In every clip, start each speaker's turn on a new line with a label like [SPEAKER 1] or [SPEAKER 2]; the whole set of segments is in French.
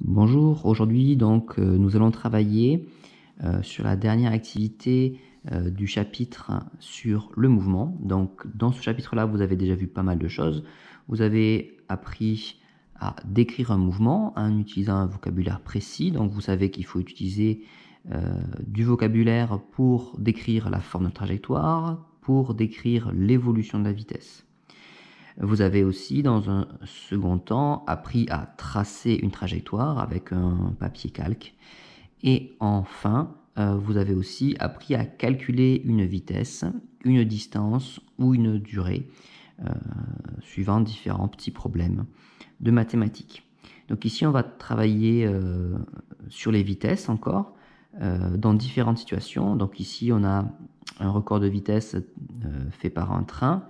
[SPEAKER 1] Bonjour, aujourd'hui nous allons travailler sur la dernière activité du chapitre sur le mouvement. Donc dans ce chapitre-là, vous avez déjà vu pas mal de choses. Vous avez appris à décrire un mouvement en utilisant un vocabulaire précis. Donc vous savez qu'il faut utiliser du vocabulaire pour décrire la forme de trajectoire, pour décrire l'évolution de la vitesse. Vous avez aussi, dans un second temps, appris à tracer une trajectoire avec un papier calque. Et enfin, vous avez aussi appris à calculer une vitesse, une distance ou une durée, suivant différents petits problèmes de mathématiques. Donc ici, on va travailler sur les vitesses encore, dans différentes situations. Donc ici, on a un record de vitesse fait par un train.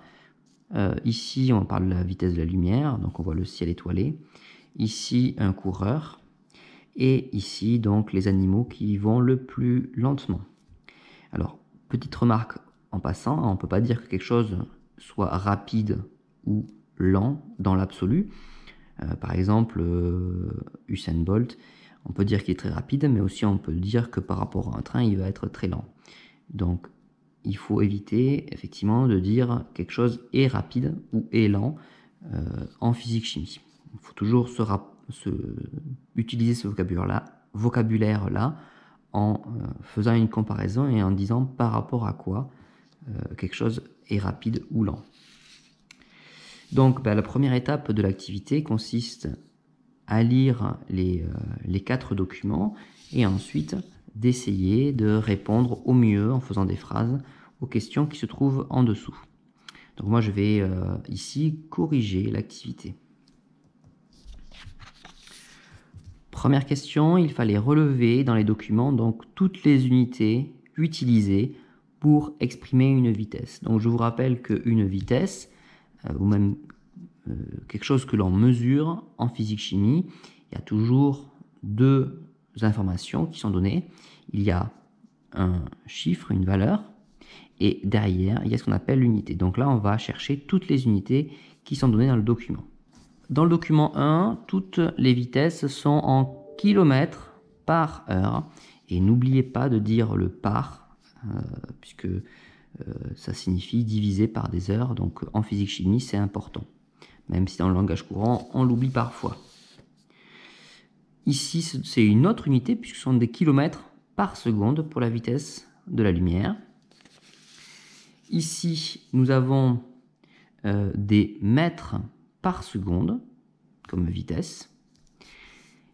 [SPEAKER 1] Ici, on parle de la vitesse de la lumière, donc on voit le ciel étoilé. Ici, un coureur. Et ici, donc, les animaux qui vont le plus lentement. Alors, petite remarque en passant, on ne peut pas dire que quelque chose soit rapide ou lent dans l'absolu. Par exemple, Usain Bolt, on peut dire qu'il est très rapide, mais aussi on peut dire que par rapport à un train, il va être très lent. Donc, il faut éviter effectivement de dire quelque chose est rapide ou est lent en physique-chimie. Il faut toujours utiliser ce vocabulaire-là en faisant une comparaison et en disant par rapport à quoi quelque chose est rapide ou lent. Donc la première étape de l'activité consiste à lire les 4 documents et ensuite d'essayer de répondre au mieux en faisant des phrases aux questions qui se trouvent en dessous. Donc moi je vais ici corriger l'activité. Première question, il fallait relever dans les documents donc toutes les unités utilisées pour exprimer une vitesse. Donc je vous rappelle qu'une vitesse, ou même quelque chose que l'on mesure en physique-chimie, il y a toujours 2 informations qui sont données. Il y a un chiffre, une valeur, et derrière, il y a ce qu'on appelle l'unité. Donc là, on va chercher toutes les unités qui sont données dans le document. Dans le document 1, toutes les vitesses sont en kilomètres par heure. Et n'oubliez pas de dire le par, puisque ça signifie diviser par des heures. Donc en physique-chimie, c'est important. Même si dans le langage courant, on l'oublie parfois. Ici, c'est une autre unité, puisque ce sont des kilomètres par seconde pour la vitesse de la lumière. Ici, nous avons des mètres par seconde comme vitesse.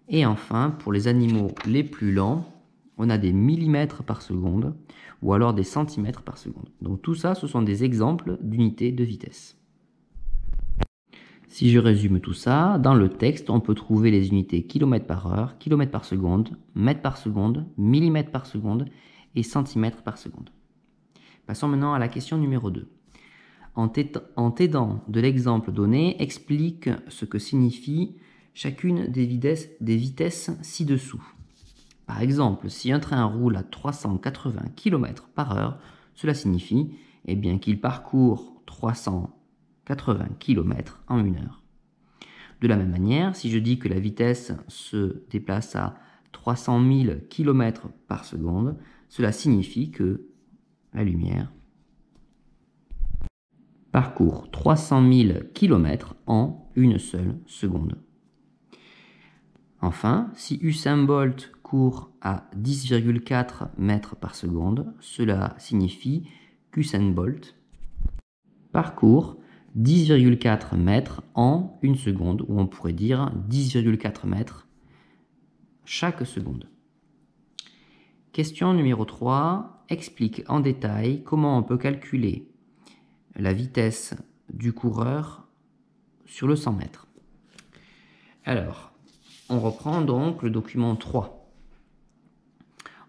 [SPEAKER 1] Et enfin, pour les animaux les plus lents, on a des millimètres par seconde ou alors des centimètres par seconde. Donc tout ça, ce sont des exemples d'unités de vitesse. Si je résume tout ça, dans le texte, on peut trouver les unités km par heure, km par seconde, mètre par seconde, millimètre par seconde et centimètre par seconde. Passons maintenant à la question numéro 2. En t'aidant de l'exemple donné, explique ce que signifie chacune des vitesses ci-dessous. Par exemple, si un train roule à 380 km par heure, cela signifie qu'il parcourt 380 km en 1 heure. De la même manière, si je dis que la vitesse se déplace à 300 000 km par seconde, cela signifie que la lumière parcourt 300 000 km en 1 seule seconde. Enfin, si Usain Bolt court à 10,4 mètres par seconde, cela signifie qu'Usain Bolt parcourt 10,4 mètres en 1 seconde, ou on pourrait dire 10,4 mètres chaque seconde. Question numéro 3. Explique en détail comment on peut calculer la vitesse du coureur sur le 100 mètres. Alors, on reprend donc le document 3.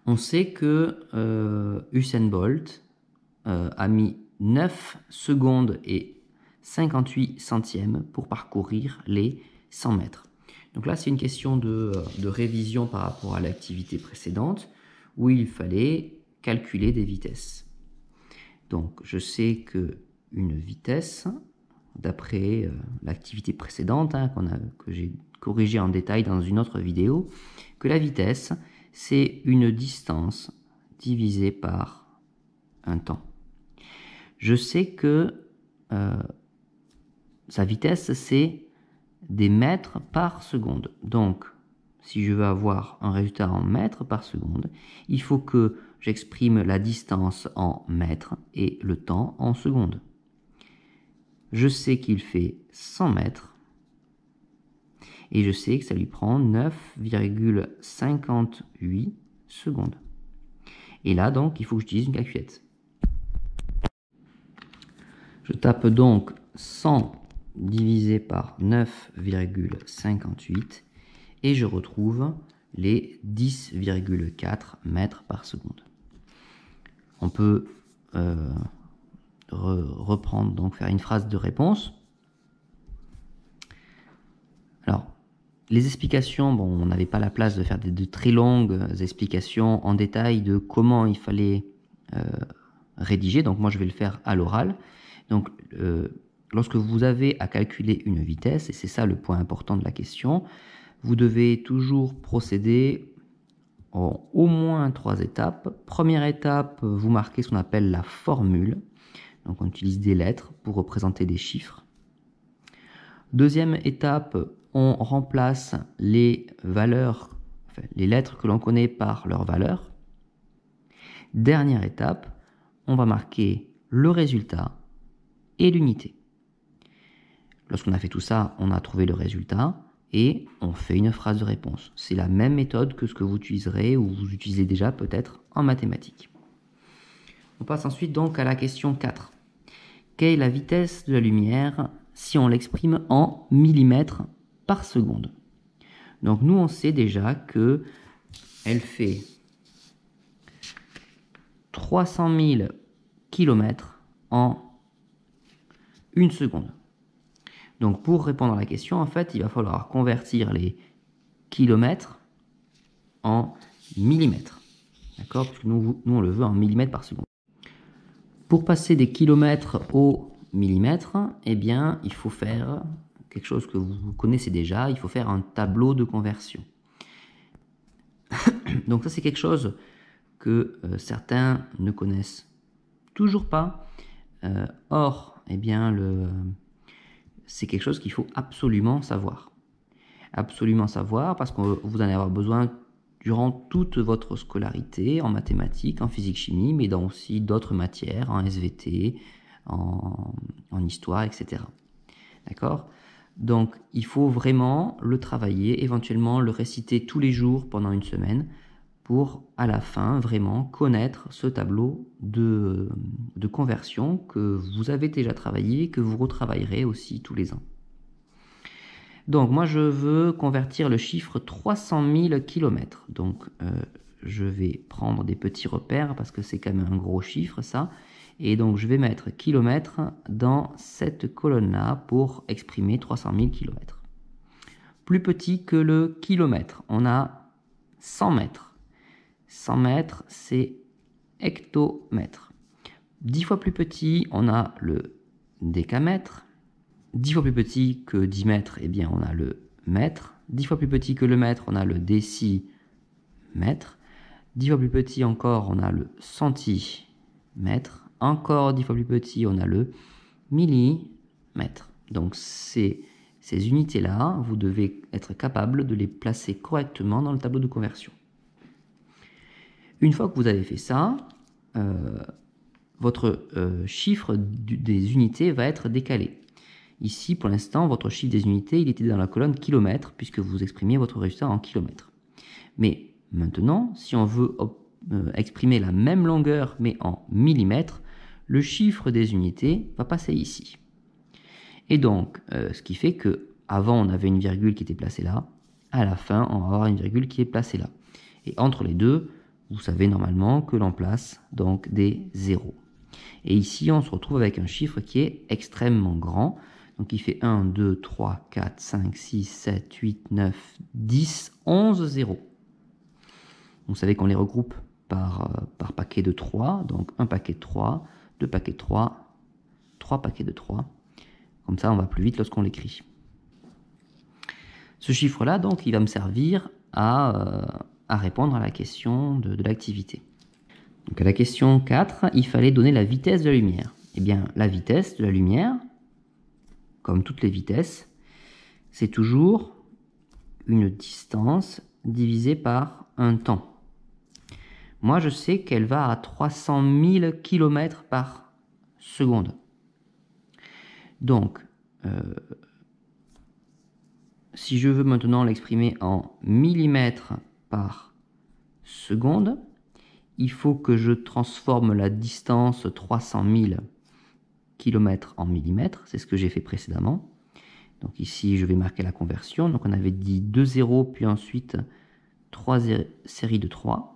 [SPEAKER 1] On sait que Usain Bolt a mis 9 secondes et 58 centièmes pour parcourir les 100 mètres. Donc là, c'est une question de révision par rapport à l'activité précédente où il fallait calculer des vitesses. Donc, je sais que une vitesse, d'après l'activité précédente que corrigé en détail dans une autre vidéo, que la vitesse, c'est une distance divisée par un temps. Je sais que sa vitesse, c'est des mètres par seconde. Donc, si je veux avoir un résultat en mètres par seconde, il faut que j'exprime la distance en mètres et le temps en secondes. Je sais qu'il fait 100 mètres et je sais que ça lui prend 9,58 secondes. Et là, donc, il faut que j'utilise une calculette. Je tape donc 100 divisé par 9,58 et je retrouve les 10,4 mètres par seconde. On peut reprendre, donc faire une phrase de réponse. Alors, les explications, bon, on n'avait pas la place de faire de très longues explications en détail de comment il fallait rédiger, donc moi je vais le faire à l'oral. Donc, lorsque vous avez à calculer une vitesse, et c'est ça le point important de la question, vous devez toujours procéder en au moins 3 étapes. Première étape, vous marquez ce qu'on appelle la formule. Donc on utilise des lettres pour représenter des chiffres. Deuxième étape, on remplace les valeurs, enfin, les lettres que l'on connaît par leurs valeurs. Dernière étape, on va marquer le résultat et l'unité. Lorsqu'on a fait tout ça, on a trouvé le résultat et on fait une phrase de réponse. C'est la même méthode que ce que vous utiliserez ou vous utilisez déjà peut-être en mathématiques. On passe ensuite donc à la question 4. Quelle est la vitesse de la lumière si on l'exprime en millimètres par seconde? Donc nous on sait déjà que elle fait 300 000 km en 1 seconde. Donc pour répondre à la question, en fait, il va falloir convertir les kilomètres en millimètres. D'accord? Parce que nous, on le veut en millimètres par seconde. Pour passer des kilomètres au millimètre, eh bien, il faut faire quelque chose que vous connaissez déjà, il faut faire un tableau de conversion. Donc ça, c'est quelque chose que certains ne connaissent toujours pas. Or, eh bien, c'est quelque chose qu'il faut absolument savoir. Absolument savoir parce que vous en allez avoir besoin durant toute votre scolarité en mathématiques, en physique-chimie, mais dans aussi d'autres matières, en SVT, en histoire, etc. D'accord? Donc, il faut vraiment le travailler, éventuellement le réciter tous les jours pendant une semaine pour, à la fin, vraiment connaître ce tableau de conversion que vous avez déjà travaillé et que vous retravaillerez aussi tous les ans. Donc, moi, je veux convertir le chiffre 300 000 km. Donc, je vais prendre des petits repères parce que c'est quand même un gros chiffre, ça. Et donc, je vais mettre kilomètres dans cette colonne-là pour exprimer 300 000 km. Plus petit que le kilomètre, on a 100 mètres. 100 mètres, c'est hectomètre. 10 fois plus petit, on a le décamètre. 10 fois plus petit que 10 mètres, eh bien, on a le mètre. 10 fois plus petit que le mètre, on a le décimètre. 10 fois plus petit encore, on a le centimètre. Encore 10 fois plus petit, on a le millimètre. Donc, ces unités-là, vous devez être capable de les placer correctement dans le tableau de conversion. Une fois que vous avez fait ça, votre chiffre des unités va être décalé. Ici, pour l'instant, votre chiffre des unités, il était dans la colonne kilomètres, puisque vous exprimiez votre résultat en kilomètres. Mais maintenant, si on veut exprimer la même longueur, mais en millimètres, le chiffre des unités va passer ici. Et donc, ce qui fait que avant on avait une virgule qui était placée là, à la fin, on va avoir une virgule qui est placée là. Et entre les deux, vous savez normalement que l'on place donc des zéros. Et ici, on se retrouve avec un chiffre qui est extrêmement grand. Donc il fait 1, 2, 3, 4, 5, 6, 7, 8, 9, 10, 11 zéros. Vous savez qu'on les regroupe par paquet de 3. Donc un paquet de 3, 2 paquets de 3, 3 paquets de 3. Comme ça, on va plus vite lorsqu'on l'écrit. Ce chiffre-là, donc, il va me servir à répondre à la question de l'activité. Donc à la question 4, il fallait donner la vitesse de la lumière. Eh bien, la vitesse de la lumière, comme toutes les vitesses, c'est toujours une distance divisée par un temps. Moi, je sais qu'elle va à 300 000 km par seconde. Donc, si je veux maintenant l'exprimer en millimètres par seconde, il faut que je transforme la distance 300 000 km en millimètres. C'est ce que j'ai fait précédemment. Donc ici, je vais marquer la conversion. Donc on avait dit 2 zéros, puis ensuite 3 séries de 3.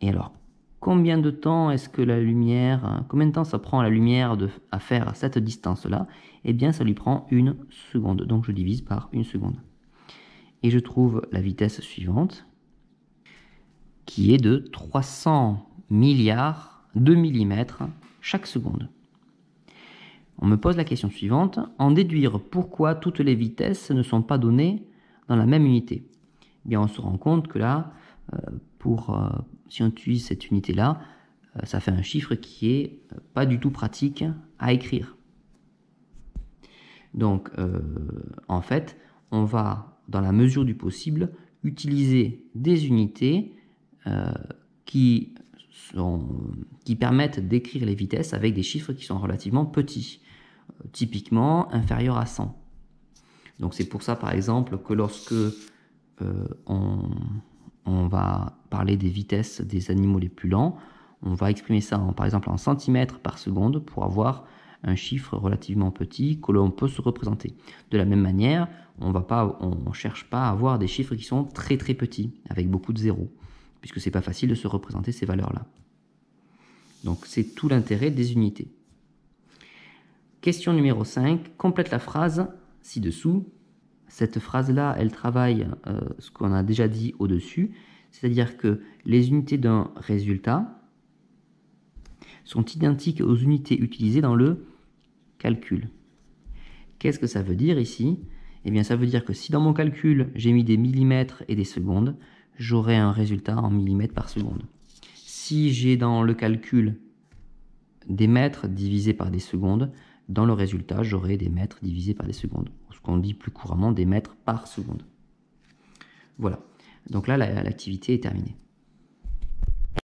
[SPEAKER 1] Et alors, combien de temps est-ce que la lumière, combien de temps ça prend à la lumière à faire cette distance-là? Eh bien, ça lui prend 1 seconde. Donc je divise par 1 seconde. Et je trouve la vitesse suivante, qui est de 300 milliards de millimètres chaque seconde. On me pose la question suivante, en déduire pourquoi toutes les vitesses ne sont pas données dans la même unité. Eh bien, on se rend compte que là, si on utilise cette unité-là, ça fait un chiffre qui est pas du tout pratique à écrire. Donc, en fait, on va, dans la mesure du possible, utiliser des unités qui permettent d'écrire les vitesses avec des chiffres qui sont relativement petits, typiquement inférieurs à 100. Donc c'est pour ça, par exemple, que lorsque on va parler des vitesses des animaux les plus lents, on va exprimer ça par exemple en centimètres par seconde pour avoir un chiffre relativement petit que l'on peut se représenter. De la même manière, on ne cherche pas à avoir des chiffres qui sont très très petits, avec beaucoup de zéros, puisque c'est pas facile de se représenter ces valeurs-là. Donc c'est tout l'intérêt des unités. Question numéro 5, complète la phrase ci-dessous. Cette phrase-là, elle travaille ce qu'on a déjà dit au-dessus, c'est-à-dire que les unités d'un résultat sont identiques aux unités utilisées dans le calcul. Qu'est-ce que ça veut dire ici? Eh bien, ça veut dire que si dans mon calcul, j'ai mis des millimètres et des secondes, j'aurai un résultat en millimètres par seconde. Si j'ai dans le calcul des mètres divisés par des secondes, dans le résultat, j'aurai des mètres divisés par des secondes. Ce qu'on dit plus couramment des mètres par seconde. Voilà. Donc là, l'activité est terminée.